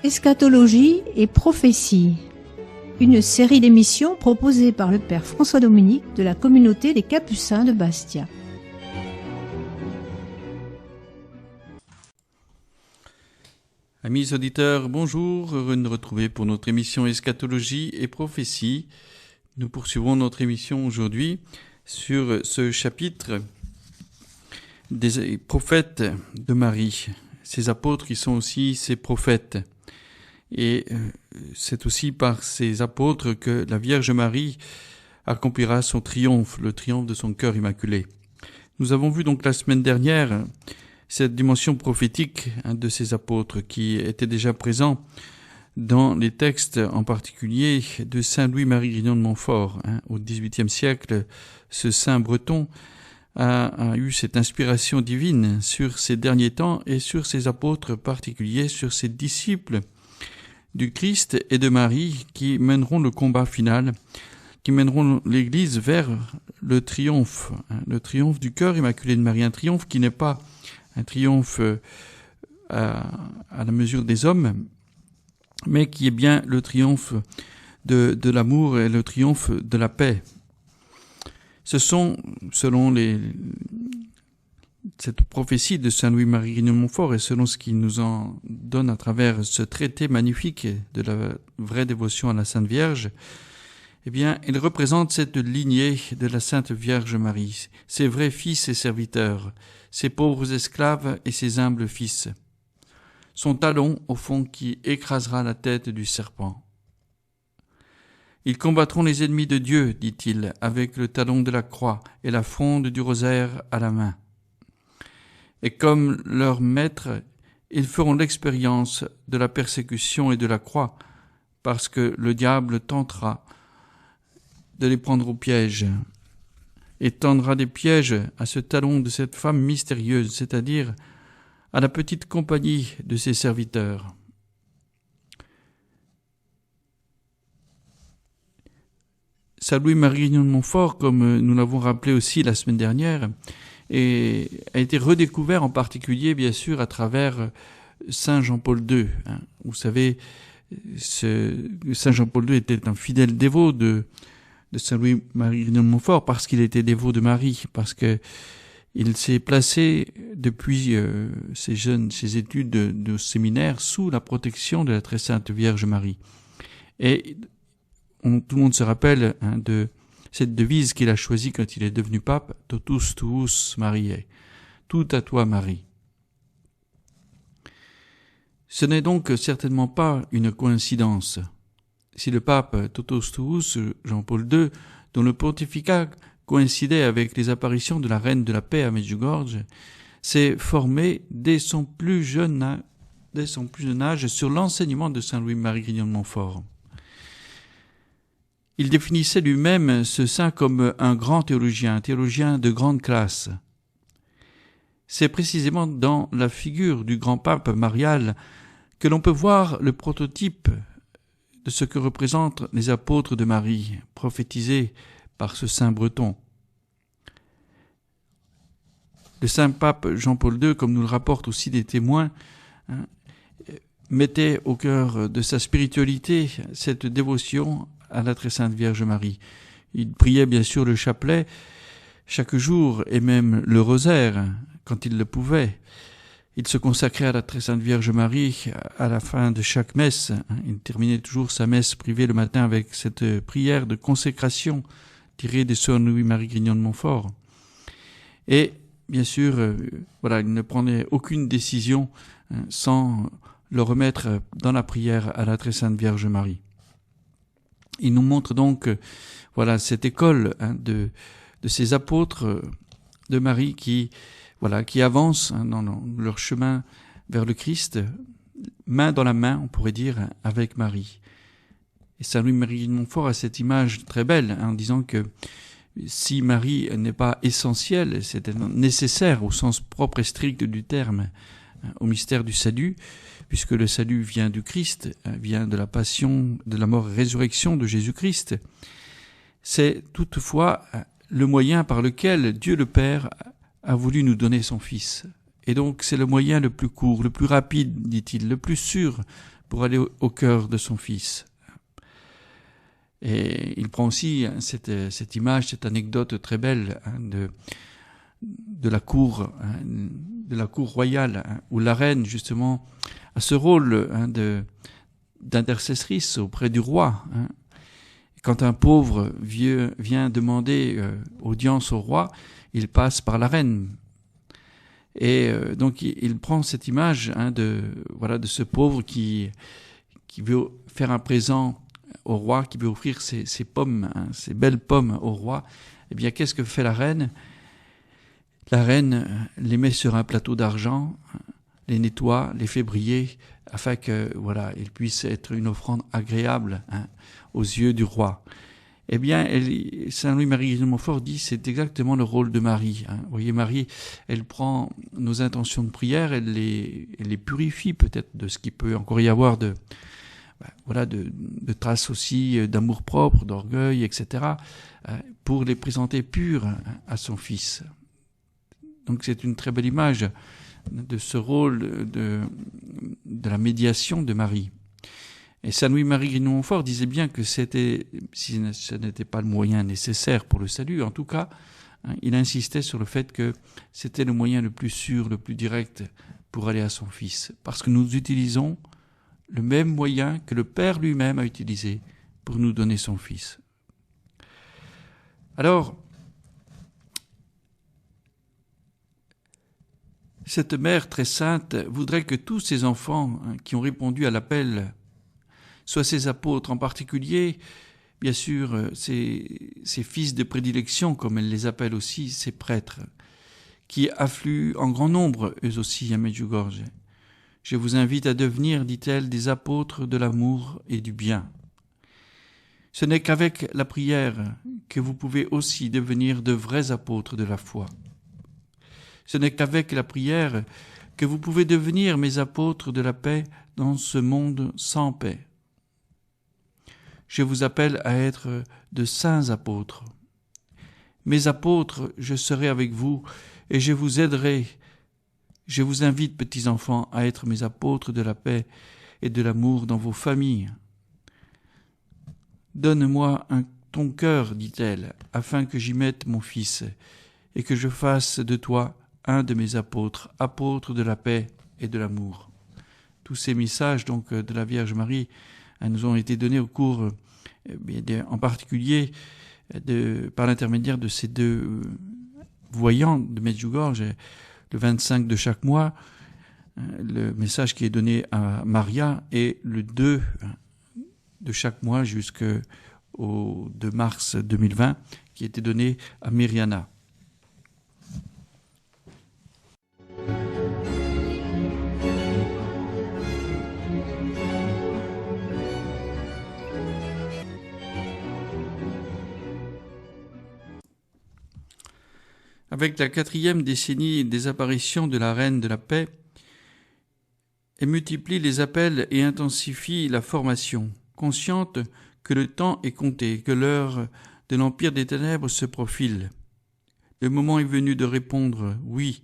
Eschatologie et prophétie, une série d'émissions proposée par le Père François Dominique de la communauté des Capucins de Bastia. Amis auditeurs, bonjour, heureux de nous retrouver pour notre émission Eschatologie et prophétie. Nous poursuivons notre émission aujourd'hui sur ce chapitre des prophètes de Marie, ces apôtres qui sont aussi ses prophètes. Et c'est aussi par ces apôtres que la Vierge Marie accomplira son triomphe, le triomphe de son cœur immaculé. Nous avons vu donc la semaine dernière cette dimension prophétique de ces apôtres qui était déjà présent dans les textes en particulier de Saint Louis-Marie Grignon de Montfort. Au XVIIIe siècle, ce saint breton a eu cette inspiration divine sur ces derniers temps et sur ses apôtres particuliers, sur ses disciples du Christ et de Marie qui mèneront le combat final, qui mèneront l'Église vers le triomphe du cœur immaculé de Marie, un triomphe qui n'est pas un triomphe à la mesure des hommes, mais qui est bien le triomphe de l'amour et le triomphe de la paix. Ce sont, selon cette prophétie de Saint Louis-Marie Grignon de Montfort et selon ce qu'il nous en donne à travers ce traité magnifique de la vraie dévotion à la Sainte Vierge, eh bien, il représente cette lignée de la Sainte Vierge Marie, ses vrais fils et serviteurs, ses pauvres esclaves et ses humbles fils. Son talon, au fond, qui écrasera la tête du serpent. Ils combattront les ennemis de Dieu, dit-il, avec le talon de la croix et la fronde du rosaire à la main. Et comme leur maître, ils feront l'expérience de la persécution et de la croix, parce que le diable tentera de les prendre au piège, et tendra des pièges à ce talon de cette femme mystérieuse, c'est-à-dire à la petite compagnie de ses serviteurs. Saint Louis-Marie Grignon de Montfort, comme nous l'avons rappelé aussi la semaine dernière, a été redécouvert en particulier, bien sûr, à travers Saint Jean-Paul II. Vous savez, Saint Jean-Paul II était un fidèle dévot de Saint Louis-Marie Grignon de Montfort parce qu'il était dévot de Marie, parce que il s'est placé depuis ses études de séminaire sous la protection de la très sainte Vierge Marie. Et tout le monde se rappelle de cette devise qu'il a choisie quand il est devenu pape, « Totus tuus Mariae », « Tout à toi Marie ». Ce n'est donc certainement pas une coïncidence. Si le pape Totus tuus, Jean-Paul II, dont le pontificat coïncidait avec les apparitions de la reine de la paix à Medjugorje, s'est formé dès son plus jeune âge sur l'enseignement de Saint Louis-Marie Grignon de Montfort. Il définissait lui-même ce saint comme un grand théologien, un théologien de grande classe. C'est précisément dans la figure du grand pape marial que l'on peut voir le prototype de ce que représentent les apôtres de Marie, prophétisés par ce saint breton. Le saint pape Jean-Paul II, comme nous le rapportent aussi des témoins, mettait au cœur de sa spiritualité cette dévotion à la très sainte Vierge Marie. Il priait bien sûr le chapelet chaque jour et même le rosaire quand il le pouvait. Il se consacrait à la très sainte Vierge Marie à la fin de chaque messe. Il terminait toujours sa messe privée le matin avec cette prière de consécration tirée de Saint Louis-Marie Grignon de Montfort. Et bien sûr, il ne prenait aucune décision sans le remettre dans la prière à la très sainte Vierge Marie. Il nous montre donc cette école de ces apôtres de Marie qui avancent dans leur chemin vers le Christ, main dans la main, on pourrait dire, avec Marie. Et Saint Louis-Marie de Montfort a cette image très belle en disant que si Marie n'est pas essentielle, c'est nécessaire au sens propre et strict du terme au mystère du salut, puisque le salut vient du Christ, vient de la passion, de la mort et résurrection de Jésus-Christ. C'est toutefois le moyen par lequel Dieu le Père a voulu nous donner son Fils. Et donc c'est le moyen le plus court, le plus rapide, dit-il, le plus sûr pour aller au cœur de son Fils. Et il prend aussi cette image, cette anecdote très belle de la cour royale, où la reine justement a ce rôle d'intercessrice auprès du roi. Quand un pauvre vieux vient demander audience au roi, il passe par la reine. Et donc il prend cette image de ce pauvre qui veut faire un présent au roi, qui veut offrir ses pommes, ses belles pommes au roi. Eh bien, qu'est-ce que fait la reine? La reine les met sur un plateau d'argent, les nettoie, les fait briller, afin que il puisse être une offrande agréable aux yeux du roi. Eh bien, Saint Louis-Marie de Montfort dit c'est exactement le rôle de Marie. Vous voyez, Marie, elle prend nos intentions de prière, elle les purifie peut-être de ce qu'il peut encore y avoir de traces aussi d'amour-propre, d'orgueil, etc., pour les présenter pures à son Fils. Donc c'est une très belle image de ce rôle de la médiation de Marie. Et Saint Louis-Marie de Montfort disait bien que si ce n'était pas le moyen nécessaire pour le salut, en tout cas, il insistait sur le fait que c'était le moyen le plus sûr, le plus direct pour aller à son Fils. Parce que nous utilisons le même moyen que le Père lui-même a utilisé pour nous donner son Fils. Alors, cette mère très sainte voudrait que tous ces enfants qui ont répondu à l'appel, soit ses apôtres en particulier, bien sûr ses fils de prédilection, comme elle les appelle aussi, ses prêtres, qui affluent en grand nombre eux aussi à Medjugorje. Je vous invite à devenir, dit-elle, des apôtres de l'amour et du bien. Ce n'est qu'avec la prière que vous pouvez aussi devenir de vrais apôtres de la foi. Ce n'est qu'avec la prière que vous pouvez devenir mes apôtres de la paix dans ce monde sans paix. Je vous appelle à être de saints apôtres. Mes apôtres, je serai avec vous et je vous aiderai. Je vous invite, petits enfants, à être mes apôtres de la paix et de l'amour dans vos familles. Donne-moi ton cœur, dit-elle, afin que j'y mette mon Fils et que je fasse de toi un de mes apôtres, apôtre de la paix et de l'amour. Tous ces messages donc de la Vierge Marie nous ont été donnés au cours, en particulier par l'intermédiaire de ces deux voyants de Medjugorje, le 25 de chaque mois, le message qui est donné à Maria, et le 2 de chaque mois jusqu'au 2 mars 2020, qui était donné à Myriana. Avec la 4e décennie des apparitions de la Reine de la Paix, elle multiplie les appels et intensifie la formation, consciente que le temps est compté, que l'heure de l'Empire des Ténèbres se profile. Le moment est venu de répondre oui,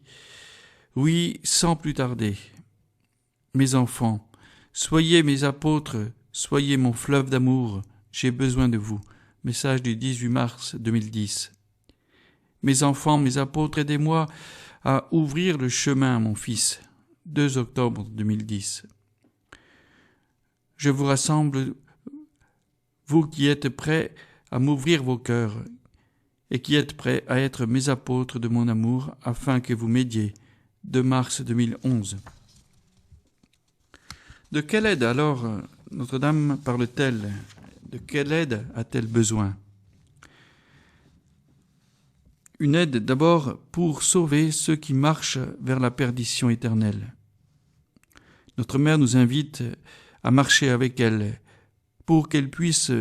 oui, sans plus tarder. Mes enfants, soyez mes apôtres, soyez mon fleuve d'amour, j'ai besoin de vous. Message du 18 mars 2010. Mes enfants, mes apôtres, aidez-moi à ouvrir le chemin à mon Fils. 2 octobre 2010. Je vous rassemble, vous qui êtes prêts à m'ouvrir vos cœurs et qui êtes prêts à être mes apôtres de mon amour afin que vous m'aidiez. 2 mars 2011. De quelle aide alors Notre-Dame parle-t-elle? De quelle aide a-t-elle besoin? Une aide d'abord pour sauver ceux qui marchent vers la perdition éternelle. Notre Mère nous invite à marcher avec elle pour qu'elle puisse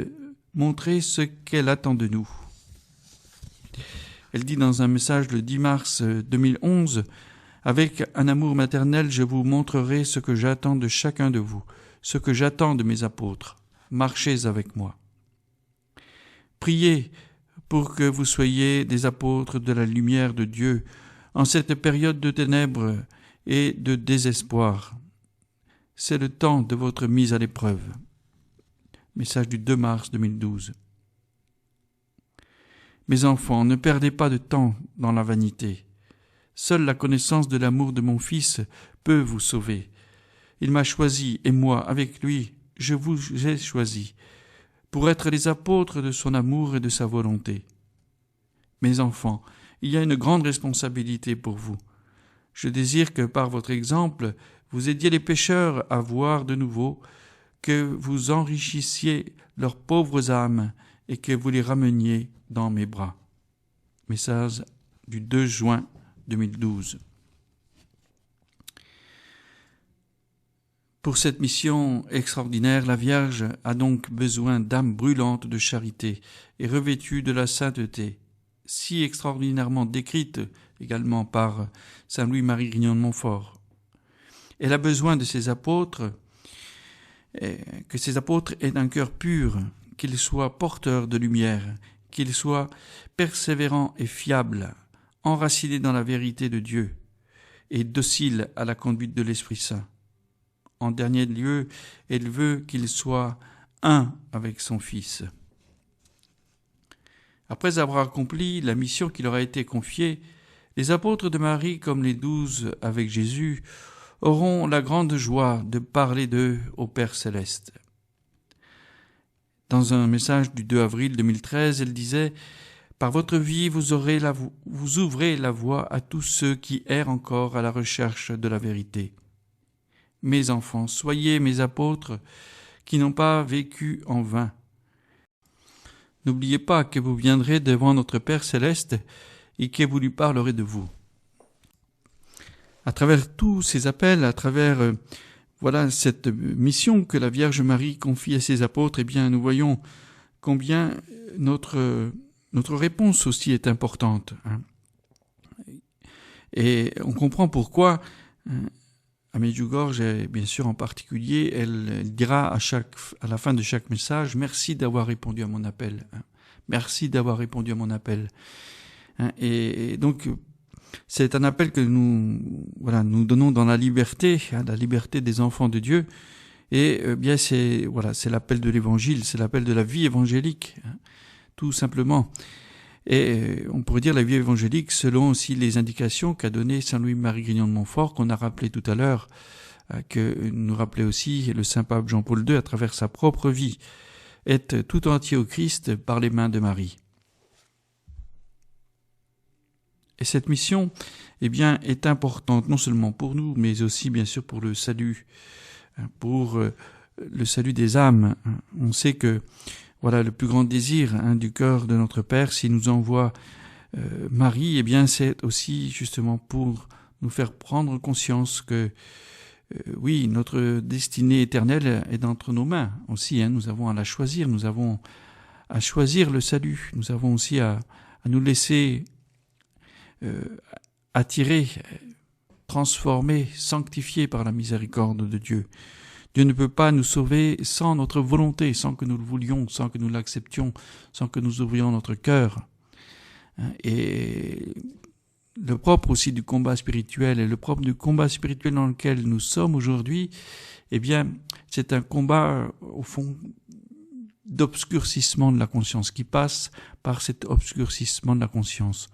montrer ce qu'elle attend de nous. Elle dit dans un message le 10 mars 2011, « Avec un amour maternel, je vous montrerai ce que j'attends de chacun de vous, ce que j'attends de mes apôtres. Marchez avec moi. » Priez pour que vous soyez des apôtres de la lumière de Dieu en cette période de ténèbres et de désespoir. c'est le temps de votre mise à l'épreuve. Message du 2 mars 2012. Mes enfants, ne perdez pas de temps dans la vanité. Seule la connaissance de l'amour de mon Fils peut vous sauver. Il m'a choisi, et moi, avec lui, je vous ai choisi, pour être les apôtres de son amour et de sa volonté. Mes enfants, il y a une grande responsabilité pour vous. Je désire que, par votre exemple, vous aidiez les pécheurs à voir de nouveau, que vous enrichissiez leurs pauvres âmes et que vous les rameniez dans mes bras. Message du 2 juin 2012. Pour cette mission extraordinaire, la Vierge a donc besoin d'âmes brûlantes de charité et revêtues de la sainteté, si extraordinairement décrite également par saint Louis-Marie Grignon de Montfort. Elle a besoin de ses apôtres, que ces apôtres aient un cœur pur, qu'ils soient porteurs de lumière, qu'ils soient persévérants et fiables, enracinés dans la vérité de Dieu et dociles à la conduite de l'Esprit Saint. En dernier lieu, elle veut qu'il soit un avec son Fils. Après avoir accompli la mission qui leur a été confiée, les apôtres de Marie, comme les 12 avec Jésus, auront la grande joie de parler d'eux au Père Céleste. Dans un message du 2 avril 2013, elle disait « Par votre vie, vous ouvrez la voie à tous ceux qui errent encore à la recherche de la vérité. Mes enfants, soyez mes apôtres qui n'ont pas vécu en vain. N'oubliez pas que vous viendrez devant notre Père Céleste et que vous lui parlerez de vous. » À travers tous ces appels, à travers cette mission que la Vierge Marie confie à ses apôtres, eh bien, nous voyons combien notre réponse aussi est importante. Et on comprend pourquoi à Medjugorje, et bien sûr en particulier, elle dira à la fin de chaque message « Merci d'avoir répondu à mon appel. Merci d'avoir répondu à mon appel. » Et donc, c'est un appel que nous donnons dans la liberté des enfants de Dieu. Et bien c'est l'appel de l'Évangile, c'est l'appel de la vie évangélique, tout simplement. Et on pourrait dire la vie évangélique selon aussi les indications qu'a donné saint Louis-Marie Grignon de Montfort, qu'on a rappelé tout à l'heure, que nous rappelait aussi le saint pape Jean-Paul II à travers sa propre vie, être tout entier au Christ par les mains de Marie. Et cette mission, est importante non seulement pour nous, mais aussi bien sûr pour le salut des âmes. On sait que le plus grand désir du cœur de notre Père, s'il nous envoie Marie, c'est aussi justement pour nous faire prendre conscience que oui, notre destinée éternelle est entre nos mains aussi. Nous avons à la choisir, nous avons à choisir le salut, nous avons aussi à nous laisser attirés, transformés, sanctifiés par la miséricorde de Dieu. Dieu ne peut pas nous sauver sans notre volonté, sans que nous le voulions, sans que nous l'acceptions, sans que nous ouvrions notre cœur. Et le propre aussi du combat spirituel, et le propre du combat spirituel dans lequel nous sommes aujourd'hui, c'est un combat, au fond, d'obscurcissement de la conscience, qui passe par cet obscurcissement de la conscience.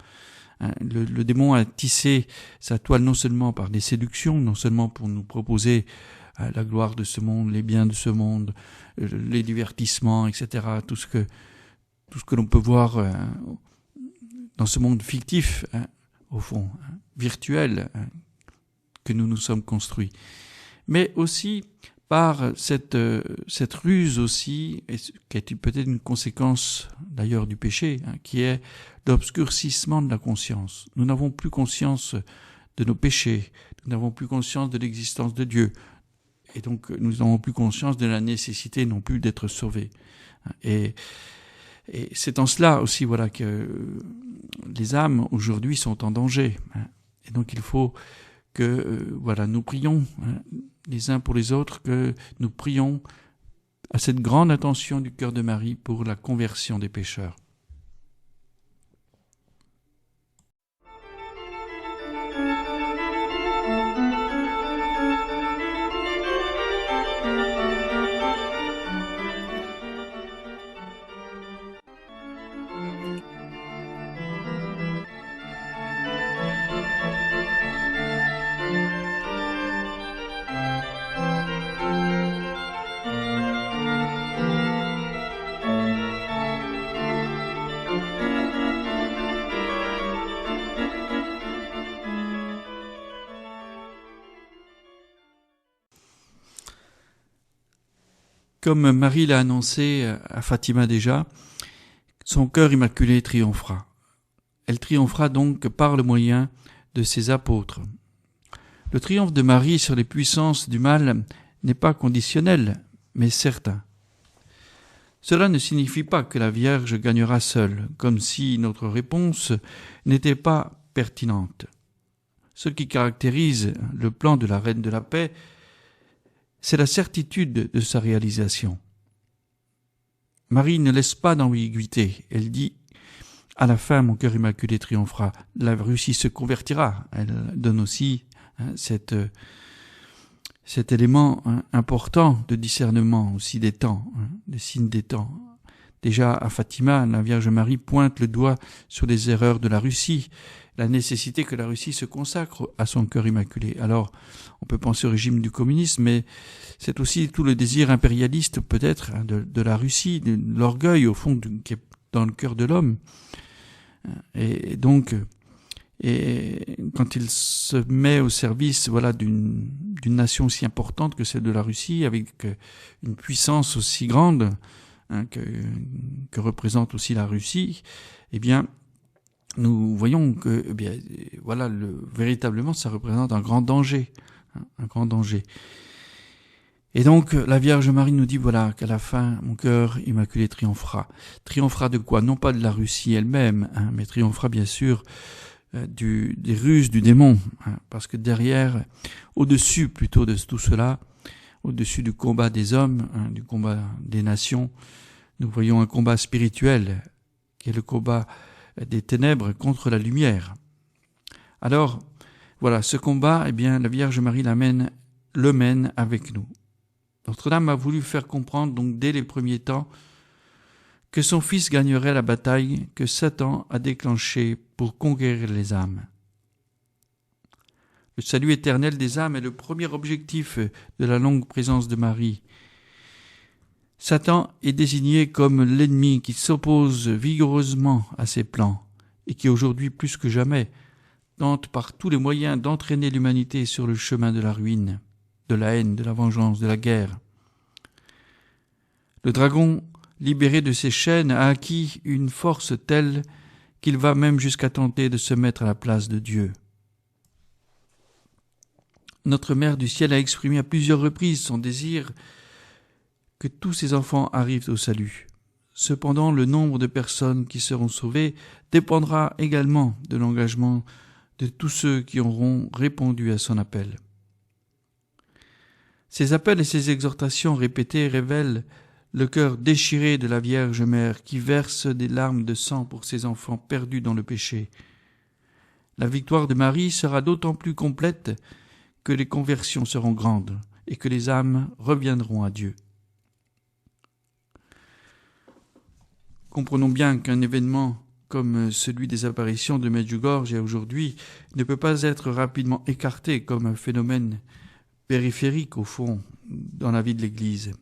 Le démon a tissé sa toile non seulement par des séductions, non seulement pour nous proposer la gloire de ce monde, les biens de ce monde, les divertissements, etc., tout ce que l'on peut voir dans ce monde fictif, au fond, virtuel, que nous nous sommes construits. Mais aussi par cette ruse aussi, et qui est peut-être une conséquence d'ailleurs du péché, qui est l'obscurcissement de la conscience. Nous n'avons plus conscience de nos péchés, nous n'avons plus conscience de l'existence de Dieu, et donc nous n'avons plus conscience de la nécessité non plus d'être sauvés. Et c'est en cela aussi que les âmes aujourd'hui sont en danger. Et donc il faut que nous prions les uns pour les autres, que nous prions à cette grande intention du cœur de Marie pour la conversion des pécheurs. Comme Marie l'a annoncé à Fatima déjà, son cœur immaculé triomphera. Elle triomphera donc par le moyen de ses apôtres. Le triomphe de Marie sur les puissances du mal n'est pas conditionnel, mais certain. Cela ne signifie pas que la Vierge gagnera seule, comme si notre réponse n'était pas pertinente. Ce qui caractérise le plan de la Reine de la Paix, c'est la certitude de sa réalisation. Marie ne laisse pas d'ambiguïté. Elle dit « À la fin, mon cœur immaculé triomphera. La Russie se convertira. » Elle donne aussi cet élément important de discernement aussi des temps, des signes des temps. Déjà à Fatima, la Vierge Marie pointe le doigt sur les erreurs de la Russie, la nécessité que la Russie se consacre à son cœur immaculé. Alors, on peut penser au régime du communisme, mais c'est aussi tout le désir impérialiste peut-être de la Russie, de l'orgueil au fond qui est dans le cœur de l'homme. Et donc, quand il se met au service d'une nation aussi importante que celle de la Russie, avec une puissance aussi grande que représente aussi la Russie, eh bien, nous voyons que véritablement ça représente un grand danger, un grand danger. Et donc la Vierge Marie nous dit qu'à la fin mon cœur immaculé triomphera. Triomphera de quoi? Non pas de la Russie elle-même, mais triomphera bien sûr des ruses du démon, parce que derrière, au-dessus plutôt de tout cela, au-dessus du combat des hommes, du combat des nations, nous voyons un combat spirituel qui est le combat des ténèbres contre la lumière. Alors, ce combat, la Vierge Marie le mène avec nous. Notre-Dame a voulu faire comprendre, donc dès les premiers temps, que son Fils gagnerait la bataille que Satan a déclenchée pour conquérir les âmes. Le salut éternel des âmes est le premier objectif de la longue présence de Marie. Satan est désigné comme l'ennemi qui s'oppose vigoureusement à ses plans et qui aujourd'hui plus que jamais tente par tous les moyens d'entraîner l'humanité sur le chemin de la ruine, de la haine, de la vengeance, de la guerre. Le dragon, libéré de ses chaînes, a acquis une force telle qu'il va même jusqu'à tenter de se mettre à la place de Dieu. Notre Mère du Ciel a exprimé à plusieurs reprises son désir que tous ses enfants arrivent au salut. Cependant, le nombre de personnes qui seront sauvées dépendra également de l'engagement de tous ceux qui auront répondu à son appel. Ces appels et ces exhortations répétées révèlent le cœur déchiré de la Vierge Mère qui verse des larmes de sang pour ses enfants perdus dans le péché. La victoire de Marie sera d'autant plus complète que les conversions seront grandes et que les âmes reviendront à Dieu. Comprenons bien qu'un événement comme celui des apparitions de Medjugorje aujourd'hui ne peut pas être rapidement écarté comme un phénomène périphérique au fond dans la vie de l'Église.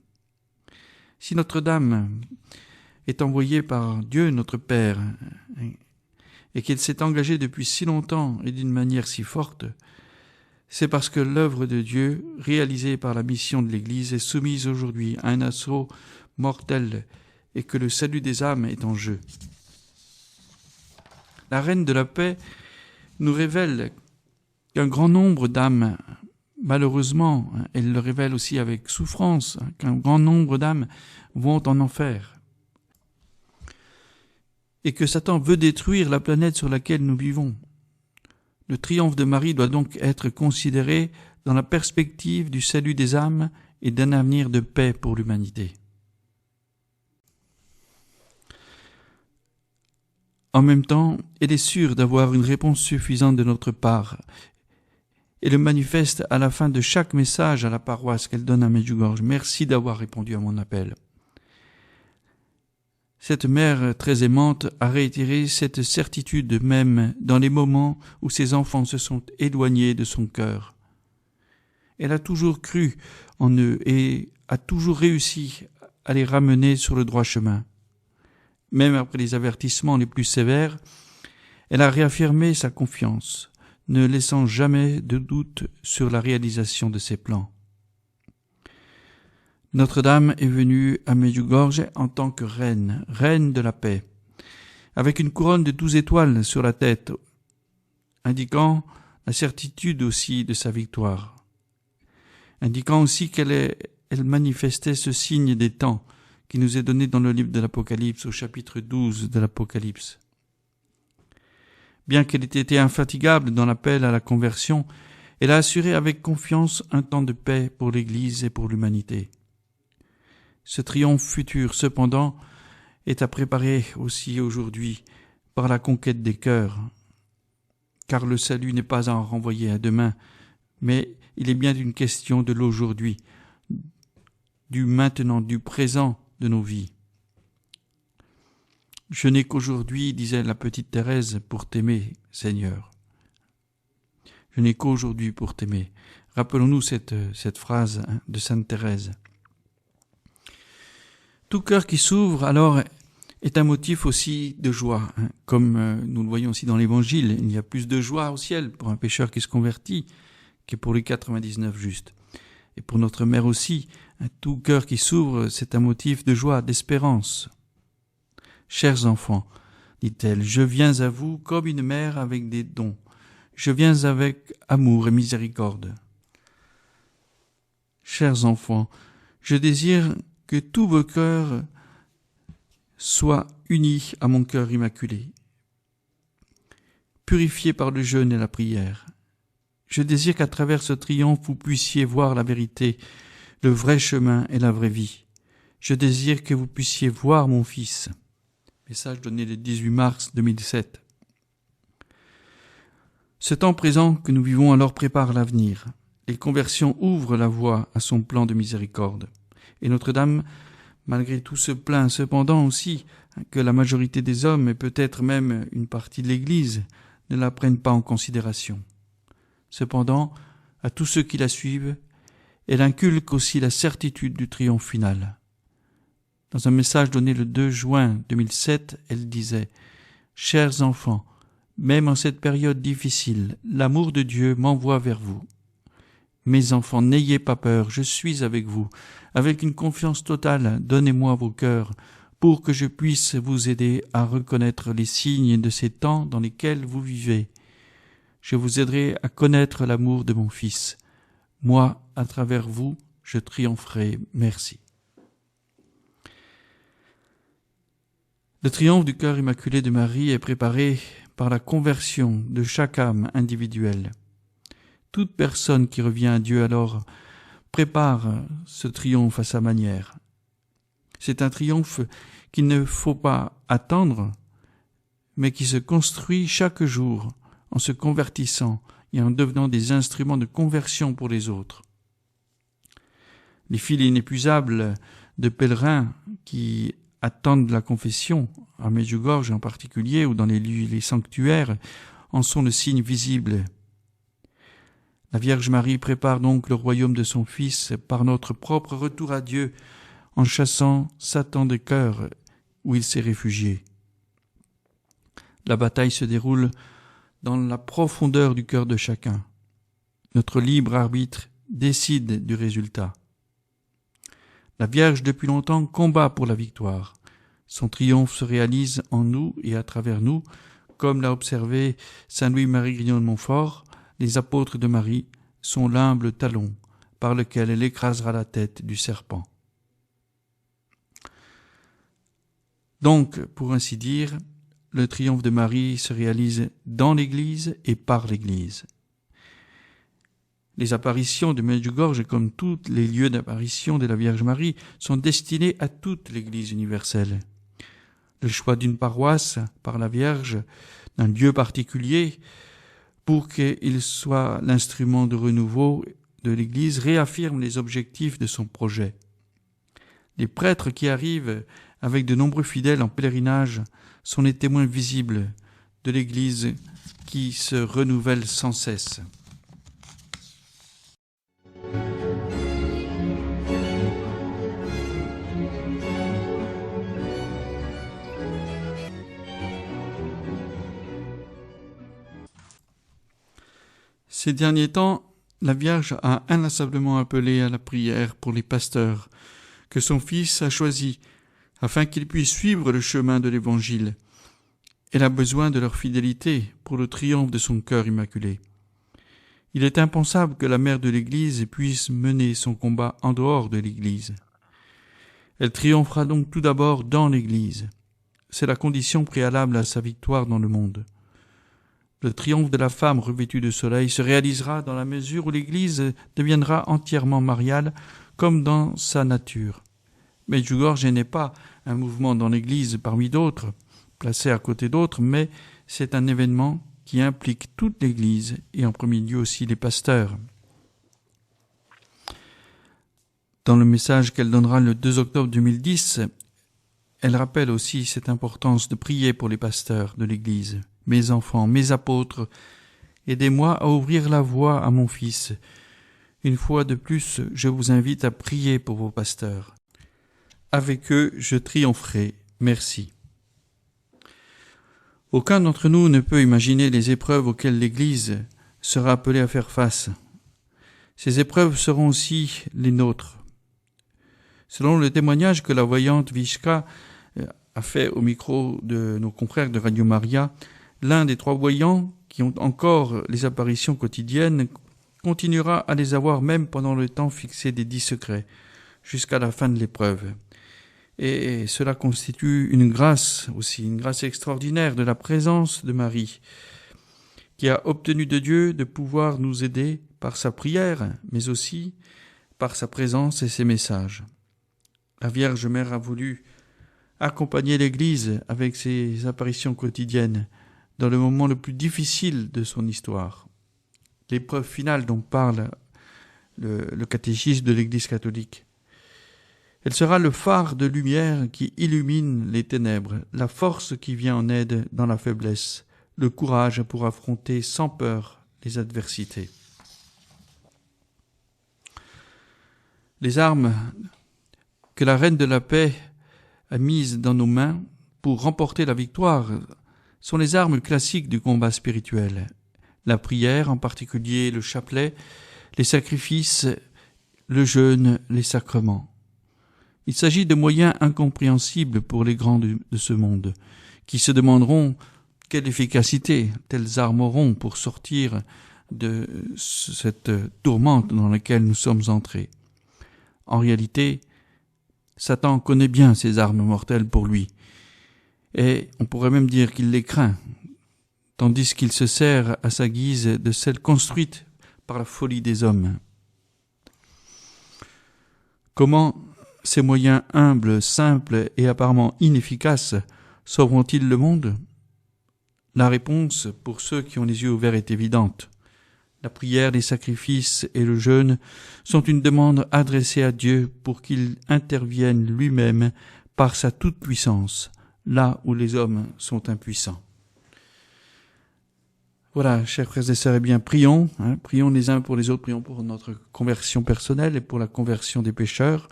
Si Notre-Dame est envoyée par Dieu notre Père et qu'elle s'est engagée depuis si longtemps et d'une manière si forte, c'est parce que l'œuvre de Dieu, réalisée par la mission de l'Église, est soumise aujourd'hui à un assaut mortel et que le salut des âmes est en jeu. La Reine de la Paix nous révèle qu'un grand nombre d'âmes, malheureusement, elle le révèle aussi avec souffrance, qu'un grand nombre d'âmes vont en enfer. Et que Satan veut détruire la planète sur laquelle nous vivons. Le triomphe de Marie doit donc être considéré dans la perspective du salut des âmes et d'un avenir de paix pour l'humanité. En même temps, elle est sûre d'avoir une réponse suffisante de notre part et le manifeste à la fin de chaque message à la paroisse qu'elle donne à Medjugorje. Merci d'avoir répondu à mon appel. Cette mère très aimante a réitéré cette certitude même dans les moments où ses enfants se sont éloignés de son cœur. Elle a toujours cru en eux et a toujours réussi à les ramener sur le droit chemin. Même après les avertissements les plus sévères, elle a réaffirmé sa confiance, ne laissant jamais de doute sur la réalisation de ses plans. Notre-Dame est venue à Medjugorje en tant que reine, reine de la paix, avec une couronne de 12 étoiles sur la tête, indiquant la certitude aussi de sa victoire, indiquant aussi qu'elle manifestait ce signe des temps qui nous est donné dans le livre de l'Apocalypse, au chapitre 12 de l'Apocalypse. Bien qu'elle ait été infatigable dans l'appel à la conversion, elle a assuré avec confiance un temps de paix pour l'Église et pour l'humanité. Ce triomphe futur, cependant, est à préparer aussi aujourd'hui par la conquête des cœurs, car le salut n'est pas à en renvoyer à demain, mais il est bien une question de l'aujourd'hui, du maintenant, du présent de nos vies. Je n'ai qu'aujourd'hui, disait la petite Thérèse, pour t'aimer, Seigneur. Je n'ai qu'aujourd'hui pour t'aimer. Rappelons-nous cette phrase de Sainte Thérèse. Tout cœur qui s'ouvre, alors, est un motif aussi de joie. Comme nous le voyons aussi dans l'Évangile, il y a plus de joie au ciel pour un pécheur qui se convertit que pour les 99 justes. Et pour notre mère aussi, tout cœur qui s'ouvre, c'est un motif de joie, d'espérance. Chers enfants, dit-elle, je viens à vous comme une mère avec des dons. Je viens avec amour et miséricorde. Chers enfants, je désire que tous vos cœurs soient unis à mon cœur immaculé, purifiés par le jeûne et la prière. Je désire qu'à travers ce triomphe, vous puissiez voir la vérité, le vrai chemin et la vraie vie. Je désire que vous puissiez voir mon Fils. Message donné le 18 mars 2007. Ce temps présent que nous vivons alors prépare l'avenir. Les conversions ouvrent la voie à son plan de miséricorde. Et Notre-Dame, malgré tout, se plaint cependant aussi que la majorité des hommes, et peut-être même une partie de l'Église, ne la prennent pas en considération. Cependant, à tous ceux qui la suivent, elle inculque aussi la certitude du triomphe final. Dans un message donné le 2 juin 2007, elle disait « Chers enfants, même en cette période difficile, l'amour de Dieu m'envoie vers vous. Mes enfants, n'ayez pas peur, je suis avec vous. Avec une confiance totale, donnez-moi vos cœurs pour que je puisse vous aider à reconnaître les signes de ces temps dans lesquels vous vivez. Je vous aiderai à connaître l'amour de mon Fils. Moi, à travers vous, je triompherai. Merci. » Le triomphe du cœur immaculé de Marie est préparé par la conversion de chaque âme individuelle. Toute personne qui revient à Dieu alors prépare ce triomphe à sa manière. C'est un triomphe qu'il ne faut pas attendre, mais qui se construit chaque jour en se convertissant et en devenant des instruments de conversion pour les autres. Les fils inépuisables de pèlerins qui attendent la confession, à Medjugorje en particulier, ou dans les sanctuaires, en sont le signe visible. La Vierge Marie prépare donc le royaume de son Fils par notre propre retour à Dieu, en chassant Satan de cœur où il s'est réfugié. La bataille se déroule dans la profondeur du cœur de chacun. Notre libre arbitre décide du résultat. La Vierge, depuis longtemps, combat pour la victoire. Son triomphe se réalise en nous et à travers nous, comme l'a observé saint Louis-Marie Grignon de Montfort. Les apôtres de Marie sont l'humble talon par lequel elle écrasera la tête du serpent. Donc, pour ainsi dire, le triomphe de Marie se réalise dans l'Église et par l'Église. Les apparitions de Medjugorje, comme tous les lieux d'apparition de la Vierge Marie, sont destinés à toute l'Église universelle. Le choix d'une paroisse par la Vierge, d'un lieu particulier, pour qu'il soit l'instrument de renouveau de l'Église, réaffirme les objectifs de son projet. Les prêtres qui arrivent avec de nombreux fidèles en pèlerinage sont les témoins visibles de l'Église qui se renouvelle sans cesse. Ces derniers temps, la Vierge a inlassablement appelé à la prière pour les pasteurs, que son Fils a choisis afin qu'ils puissent suivre le chemin de l'Évangile. Elle a besoin de leur fidélité pour le triomphe de son cœur immaculé. Il est impensable que la mère de l'Église puisse mener son combat en dehors de l'Église. Elle triomphera donc tout d'abord dans l'Église. C'est la condition préalable à sa victoire dans le monde. Le triomphe de la femme revêtue de soleil se réalisera dans la mesure où l'Église deviendra entièrement mariale comme dans sa nature. Medjugorje n'est pas un mouvement dans l'Église parmi d'autres, placé à côté d'autres, mais c'est un événement qui implique toute l'Église et en premier lieu aussi les pasteurs. Dans le message qu'elle donnera le 2 octobre 2010, elle rappelle aussi cette importance de prier pour les pasteurs de l'Église. « Mes enfants, mes apôtres, aidez-moi à ouvrir la voie à mon Fils. Une fois de plus, je vous invite à prier pour vos pasteurs. Avec eux, je triompherai. Merci. » Aucun d'entre nous ne peut imaginer les épreuves auxquelles l'Église sera appelée à faire face. Ces épreuves seront aussi les nôtres. Selon le témoignage que la voyante Vishka a fait au micro de nos confrères de Radio Maria, l'un des 3 voyants qui ont encore les apparitions quotidiennes continuera à les avoir même pendant le temps fixé des 10 secrets, jusqu'à la fin de l'épreuve. Et cela constitue une grâce aussi, une grâce extraordinaire de la présence de Marie, qui a obtenu de Dieu de pouvoir nous aider par sa prière, mais aussi par sa présence et ses messages. La Vierge Mère a voulu accompagner l'Église avec ses apparitions quotidiennes dans le moment le plus difficile de son histoire. L'épreuve finale dont parle le catéchisme de l'Église catholique. Elle sera le phare de lumière qui illumine les ténèbres, la force qui vient en aide dans la faiblesse, le courage pour affronter sans peur les adversités. Les armes que la Reine de la Paix a mises dans nos mains pour remporter la victoire sont les armes classiques du combat spirituel. La prière, en particulier le chapelet, les sacrifices, le jeûne, les sacrements. Il s'agit de moyens incompréhensibles pour les grands de ce monde, qui se demanderont quelle efficacité telles armes auront pour sortir de cette tourmente dans laquelle nous sommes entrés. En réalité, Satan connaît bien ces armes mortelles pour lui, et on pourrait même dire qu'il les craint, tandis qu'il se sert à sa guise de celles construites par la folie des hommes. Comment ces moyens humbles, simples et apparemment inefficaces sauveront-ils le monde ? La réponse, pour ceux qui ont les yeux ouverts, est évidente. La prière, les sacrifices et le jeûne sont une demande adressée à Dieu pour qu'il intervienne lui-même par sa toute-puissance, là où les hommes sont impuissants. Voilà, chers frères et sœurs, eh bien, prions les uns pour les autres, prions pour notre conversion personnelle et pour la conversion des pécheurs,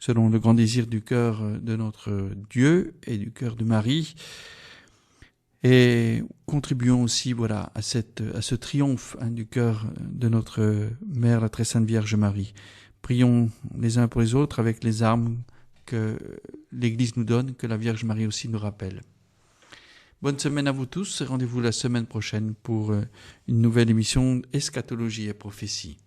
selon le grand désir du cœur de notre Dieu et du cœur de Marie. Et contribuons aussi à ce triomphe du cœur de notre Mère, la très sainte Vierge Marie. Prions les uns pour les autres avec les armes que l'Église nous donne, que la Vierge Marie aussi nous rappelle. Bonne semaine à vous tous et rendez-vous la semaine prochaine pour une nouvelle émission Eschatologie et prophétie.